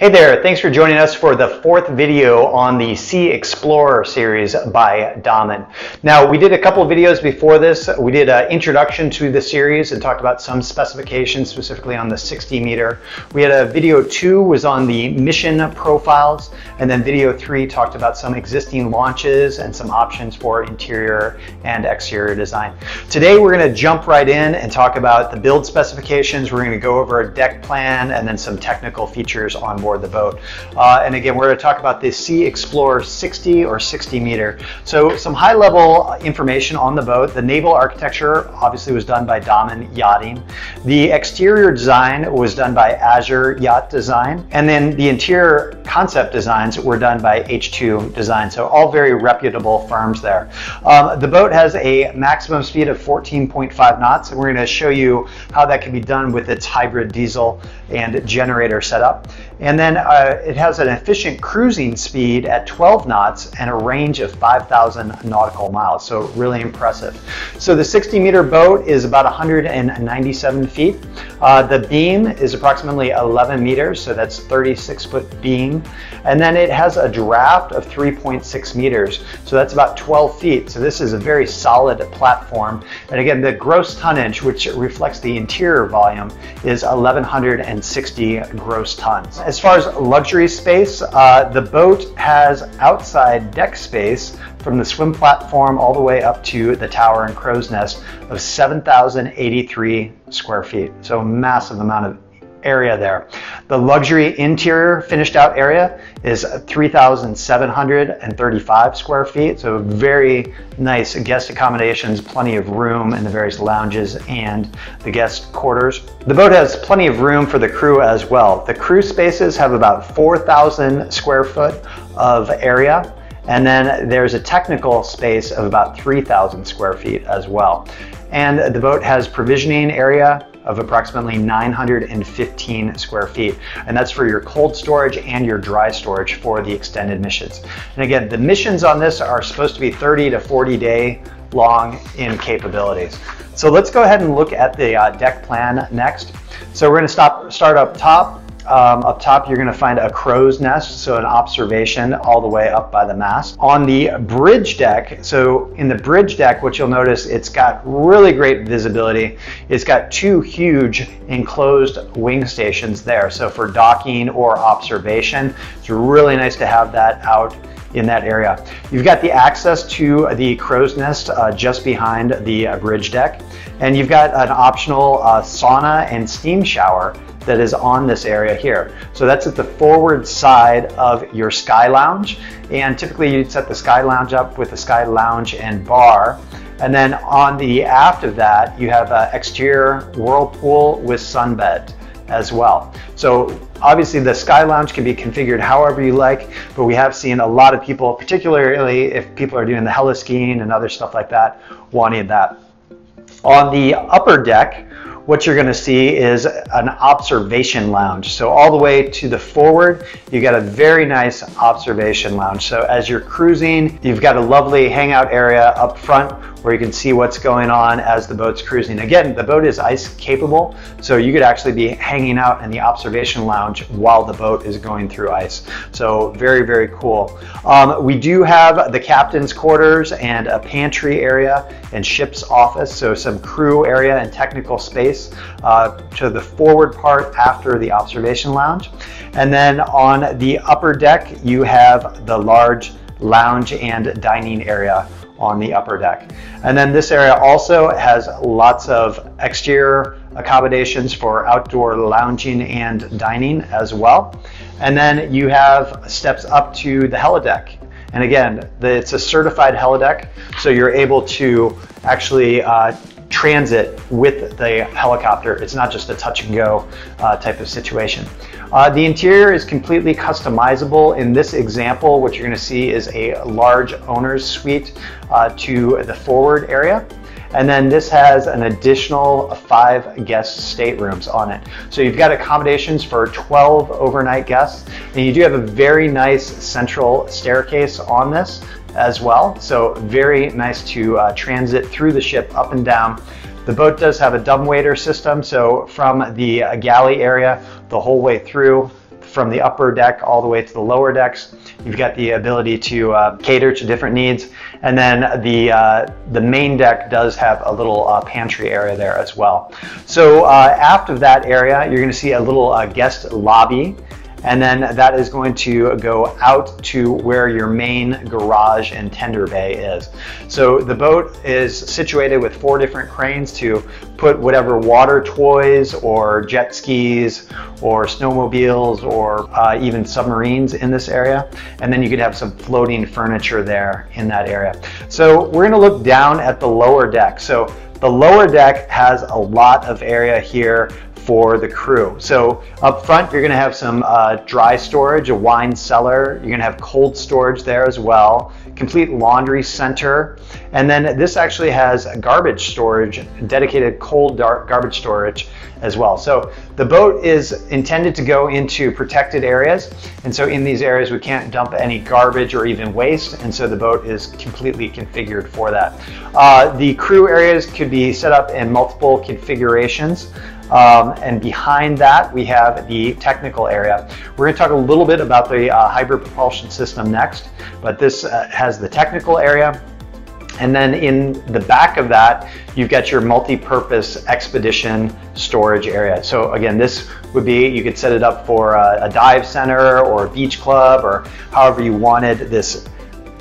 Hey there, thanks for joining us for the fourth video on the SeaXplorer series by Damen. Now, we did a couple of videos before this. We did an introduction to the series and talked about some specifications, specifically on the 60 meter. We had a video 2 was on the mission profiles, and then video 3 talked about some existing launches and some options for interior and exterior design. Today, we're going to jump right in and talk about the build specifications. We're going to go over a deck plan and then some technical features on board the boat. And again, we're going to talk about the SeaXplorer 60 or 60 meter. So some high level information on the boat. The Naval Architecture obviously was done by Damen Yachting. The exterior design was done by Azure Yacht Design. And then the interior concept designs were done by H2 Design. So all very reputable firms there. The boat has a maximum speed of 14.5 knots. And we're going to show you how that can be done with its hybrid diesel and generator setup. And then it has an efficient cruising speed at 12 knots and a range of 5,000 nautical miles. So really impressive. So the 60 meter boat is about 197 feet. The beam is approximately 11 meters, so that's 36-foot beam. And then it has a draft of 3.6 meters, so that's about 12 feet. So this is a very solid platform. And again, the gross tonnage, which reflects the interior volume, is 1,160 gross tons. As far as luxury space, the boat has outside deck space from the swim platform all the way up to the tower and crow's nest of 7,083 square feet. So massive amount of area there. The luxury interior finished out area is 3,735 square feet. So very nice guest accommodations, plenty of room in the various lounges and the guest quarters. The boat has plenty of room for the crew as well. The crew spaces have about 4,000 square foot of area. And then there's a technical space of about 3,000 square feet as well. And the boat has provisioning area of approximately 915 square feet. And that's for your cold storage and your dry storage for the extended missions. And again, the missions on this are supposed to be 30 to 40 day long in capabilities. So let's go ahead and look at the deck plan next. So we're gonna start up top. Up top, you're going to find a crow's nest, so an observation all the way up by the mast. On the bridge deck, so in the bridge deck, what you'll notice, it's got really great visibility. It's got 2 huge enclosed wing stations there. So for docking or observation, it's really nice to have that out in that area. You've got the access to the crow's nest just behind the bridge deck. And you've got an optional sauna and steam shower that is on this area here. So that's at the forward side of your Sky Lounge. And typically you'd set the Sky Lounge up with the Sky Lounge and bar. And then on the aft of that, you have an exterior whirlpool with sunbed as well. So obviously the Sky Lounge can be configured however you like, but we have seen a lot of people, particularly if people are doing the heli-skiing and other stuff like that, wanting that. On the upper deck, what you're going to see is an observation lounge. So all the way to the forward, you got a very nice observation lounge. So as you're cruising, you've got a lovely hangout area up front where you can see what's going on as the boat's cruising. Again, the boat is ice capable, so you could actually be hanging out in the observation lounge while the boat is going through ice. So very, very cool. We do have the captain's quarters and a pantry area and ship's office, so some crew area and technical space to the forward part after the observation lounge. And then on the upper deck, you have the large lounge and dining area on the upper deck. And then this area also has lots of exterior accommodations for outdoor lounging and dining as well. And then you have steps up to the helideck. And again, it's a certified helideck, so you're able to actually transit with the helicopter. It's not just a touch and go type of situation. The interior is completely customizable. In this example, what you're going to see is a large owner's suite to the forward area. And then this has an additional 5 guest staterooms on it. So you've got accommodations for 12 overnight guests. And you do have a very nice central staircase on this as well. So very nice to transit through the ship up and down. The boat does have a dumbwaiter system. So from the galley area, the whole way through, from the upper deck all the way to the lower decks. You've got the ability to cater to different needs. And then the main deck does have a little pantry area there as well. So after that area, you're going to see a little guest lobby. And then that is going to go out to where your main garage and tender bay is. So the boat is situated with 4 different cranes to put whatever water toys or jet skis or snowmobiles or even submarines in this area. And then you could have some floating furniture there in that area. So we're going to look down at the lower deck. So the lower deck has a lot of area here for the crew. So up front, you're going to have some dry storage, a wine cellar. You're going to have cold storage there as well, complete laundry center. And then this actually has a garbage storage, dedicated cold garbage storage as well. So the boat is intended to go into protected areas. And so in these areas, we can't dump any garbage or even waste. And so the boat is completely configured for that. The crew areas could be set up in multiple configurations. And behind that, we have the technical area. We're going to talk a little bit about the hybrid propulsion system next, but this has the technical area. And then in the back of that, you've got your multi-purpose expedition storage area. So again, this would be, you could set it up for a dive center or a beach club or however you wanted this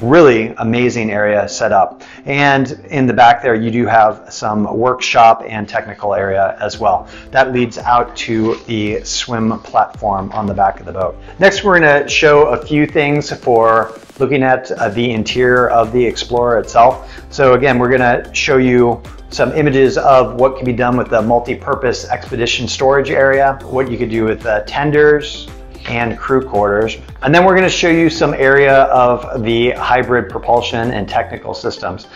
really amazing area set up. And in the back there, you do have some workshop and technical area as well. That leads out to the swim platform on the back of the boat. Next, we're going to show a few things for looking at the interior of the Explorer itself. So again, we're going to show you some images of what can be done with the multi-purpose expedition storage area, what you could do with tenders and crew quarters. And then we're going to show you some area of the hybrid propulsion and technical systems.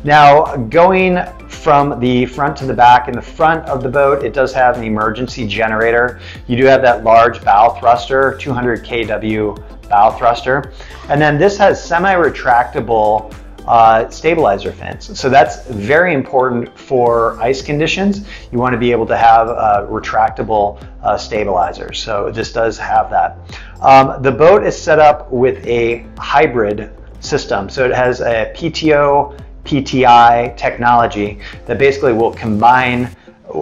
Now, going from the front to the back, in the front of the boat, it does have an emergency generator. You do have that large bow thruster, 200 kW bow thruster. And then this has semi-retractable stabilizer fins. So that's very important for ice conditions. You want to be able to have retractable stabilizers. So this does have that. The boat is set up with a hybrid system. So it has a PTO, PTI technology that basically will combine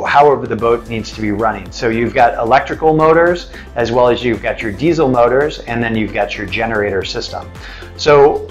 however the boat needs to be running. So you've got electrical motors, as well as you've got your diesel motors, and then you've got your generator system. So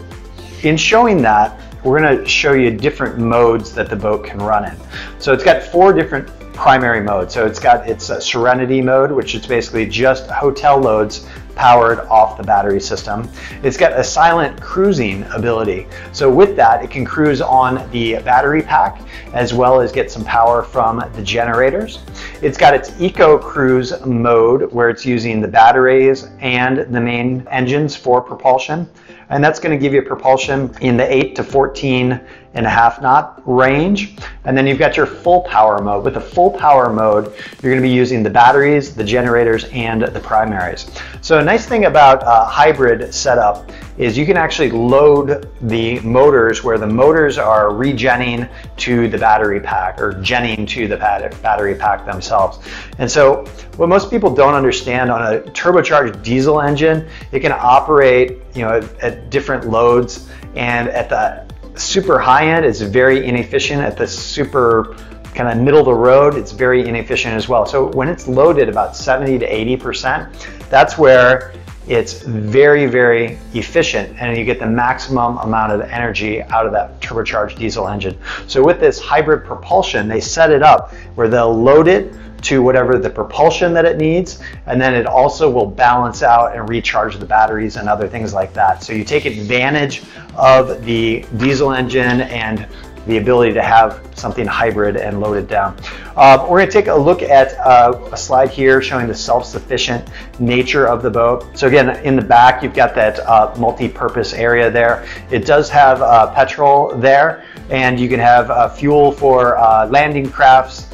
in showing that, we're going to show you different modes that the boat can run in. So it's got 4 different primary modes. So it's got its Serenity Mode, which is basically just hotel loads powered off the battery system. It's got a silent cruising ability. So with that, it can cruise on the battery pack as well as get some power from the generators. It's got its Eco Cruise mode where it's using the batteries and the main engines for propulsion. And that's going to give you propulsion in the 8 to 14.5 knot range. And then you've got your full power mode. With the full power mode, you're going to be using the batteries, the generators, and the primaries. So a nice thing about hybrid setup is you can actually load the motors where the motors are regenning to the battery pack or genning to the battery pack themselves. And so what most people don't understand, on a turbocharged diesel engine, it can operate, you know, at different loads, and at the super high end it's very inefficient. At the super kind of middle of the road, it's very inefficient as well. So when it's loaded about 70 to 80%, that's where it's very, very efficient, and you get the maximum amount of energy out of that turbocharged diesel engine. So with this hybrid propulsion, they set it up where they'll load it to whatever the propulsion that it needs, and then it also will balance out and recharge the batteries and other things like that. So you take advantage of the diesel engine and the ability to have something hybrid and loaded down. We're going to take a look at a slide here showing the self-sufficient nature of the boat. So again, in the back, you've got that multi-purpose area there. It does have petrol there, and you can have fuel for landing crafts,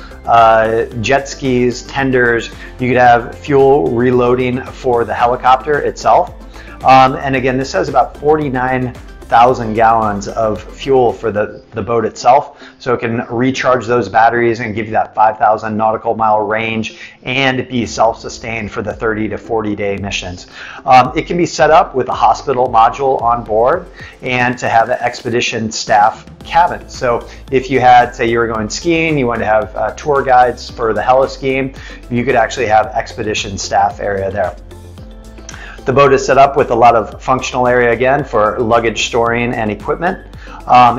jet skis, tenders. You could have fuel reloading for the helicopter itself. And again, this has about 49 1,000 gallons of fuel for the boat itself. So it can recharge those batteries and give you that 5,000 nautical mile range and be self-sustained for the 30 to 40 day missions. It can be set up with a hospital module on board and to have an expedition staff cabin. So if you had, say you were going skiing, you wanted to have tour guides for the heli skiing, you could actually have expedition staff area there. The boat is set up with a lot of functional area again for luggage storing and equipment.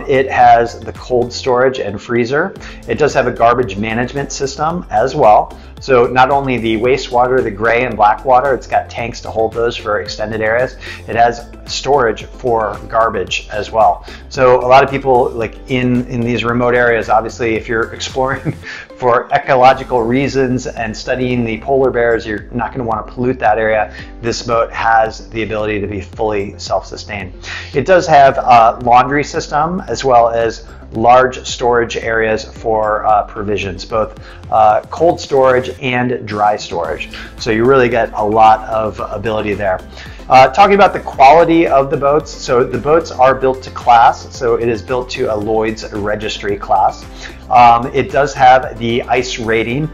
It has the cold storage and freezer. It does have a garbage management system as well. So not only the wastewater, the gray and black water, it's got tanks to hold those for extended areas. It has storage for garbage as well. So a lot of people like in these remote areas, obviously if you're exploring for ecological reasons and studying the polar bears, you're not going to want to pollute that area. This boat has the ability to be fully self-sustained. It does have a laundry system as well as large storage areas for provisions, both cold storage and dry storage. So you really get a lot of ability there. Talking about the quality of the boats, so the boats are built to class, so it is built to a Lloyd's registry class. It does have the ice rating,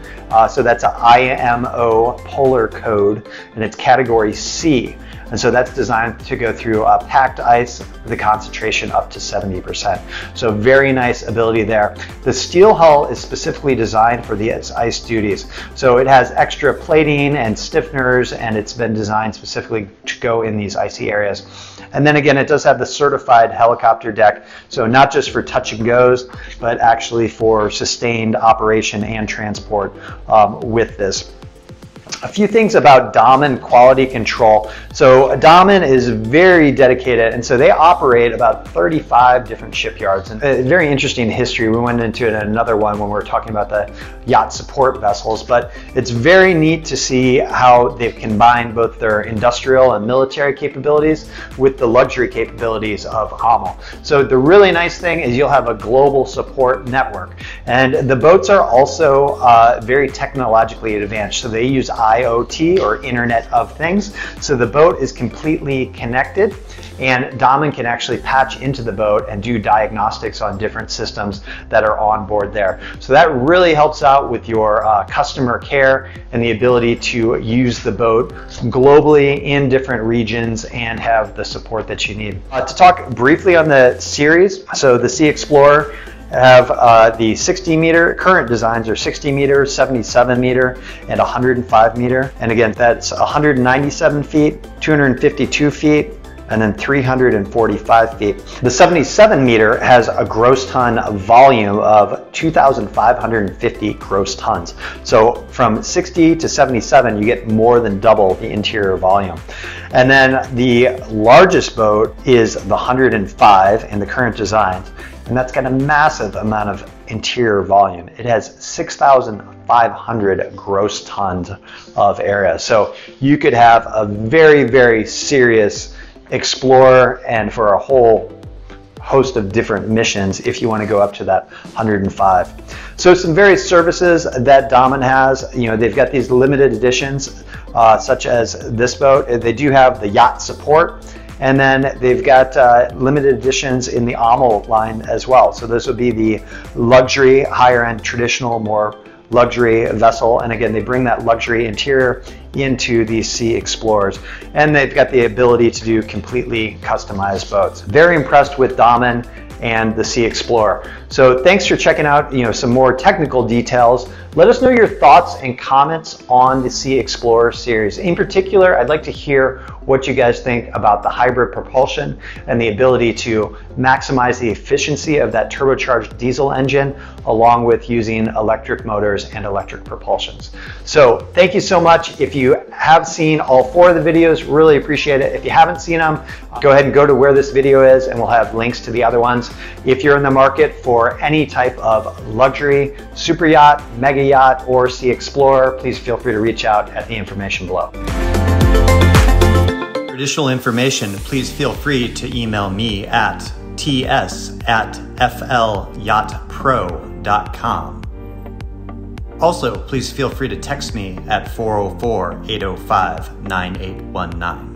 so that's an IMO polar code, and it's category C. And so that's designed to go through packed ice, the concentration up to 70%. So very nice ability there. The steel hull is specifically designed for these ice duties. So it has extra plating and stiffeners, and it's been designed specifically to go in these icy areas. And then again, it does have the certified helicopter deck. So not just for touch and goes, but actually for sustained operation and transport with this. A few things about Damen quality control. So Damen is very dedicated, and so they operate about 35 different shipyards. And a very interesting history. We went into it in another one when we were talking about the yacht support vessels, but it's very neat to see how they've combined both their industrial and military capabilities with the luxury capabilities of AML. So the really nice thing is you'll have a global support network, and the boats are also very technologically advanced. So they use IoT, or Internet of Things. So the boat is completely connected, and Damen can actually patch into the boat and do diagnostics on different systems that are on board there. So that really helps out with your customer care and the ability to use the boat globally in different regions and have the support that you need. To talk briefly on the series, so the SeaXplorer have the 60 meter, current designs are 60 meter, 77 meter, and 105 meter. And again, that's 197 feet, 252 feet, and then 345 feet. The 77 meter has a gross ton volume of 2,550 gross tons. So from 60 to 77, you get more than double the interior volume. And then the largest boat is the 105 in the current designs, and that's got a massive amount of interior volume. It has 6,500 gross tons of area. So you could have a very, very serious explorer and for a whole host of different missions if you want to go up to that 105. So some various services that Damen has, you know, they've got these limited editions such as this boat. They do have the yacht support, and then they've got limited editions in the AML line as well. So this would be the luxury, higher end, traditional, more luxury vessel. And again, they bring that luxury interior into these SeaXplorers, and they've got the ability to do completely customized boats. Very impressed with Damen and the SeaXplorer. So thanks for checking out, you know, some more technical details. Let us know your thoughts and comments on the SeaXplorer series. In particular, I'd like to hear what you guys think about the hybrid propulsion and the ability to maximize the efficiency of that turbocharged diesel engine, along with using electric motors and electric propulsions. So thank you so much. If you have seen all 4 of the videos, really appreciate it. If you haven't seen them, go ahead and go to where this video is, and we'll have links to the other ones. If you're in the market for any type of luxury, super yacht, mega yacht, or SeaXplorer, please feel free to reach out at the information below. For additional information, please feel free to email me at ts@flyachtpro.com. Also, please feel free to text me at 404-805-9819.